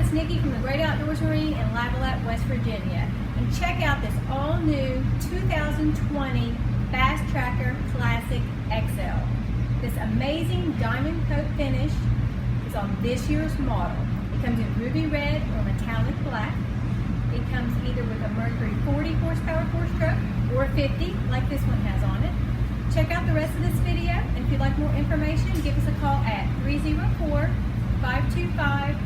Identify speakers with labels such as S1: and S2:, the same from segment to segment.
S1: it's Nikki from the Great Outdoors Marine in Lavallette, West Virginia. And check out this all-new 2020 Bass Tracker Classic XL. This amazing diamond coat finish is on this year's model. It comes in ruby red or metallic black. It comes either with a Mercury 40 horsepower four-stroke or 50 like this one has on it. Check out the rest of this video, and if you'd like more information, give us a call at 304-525-4556.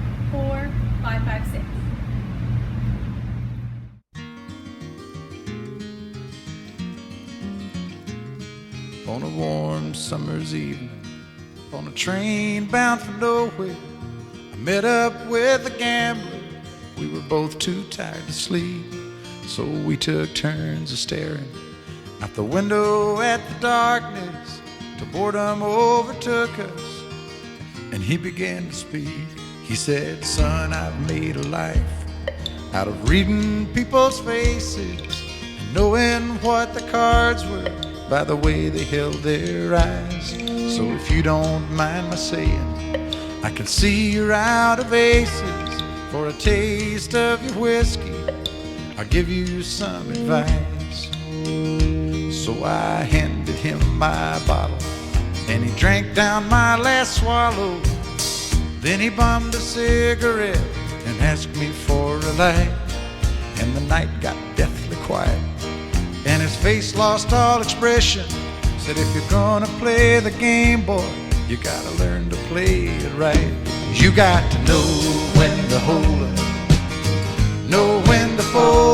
S2: On a warm summer's evening, on a train bound for nowhere, I met up with a gambler. We were both too tired to sleep, so we took turns of staring out the window at the darkness till boredom overtook us, and he began to speak. He said, "Son, I've made a life out of reading people's faces and knowing what the cards were by the way they held their eyes. So if you don't mind my saying, I can see you're out of aces. For a taste of your whiskey, I'll give you some advice." So I handed him my bottle, and he drank down my last swallow. Then he bummed a cigarette and asked me for a light. And the night got deathly quiet, and his face lost all expression. Said, "If you're gonna play the game, boy, you gotta learn to play it right. You got to know when to hold 'em, know when to fold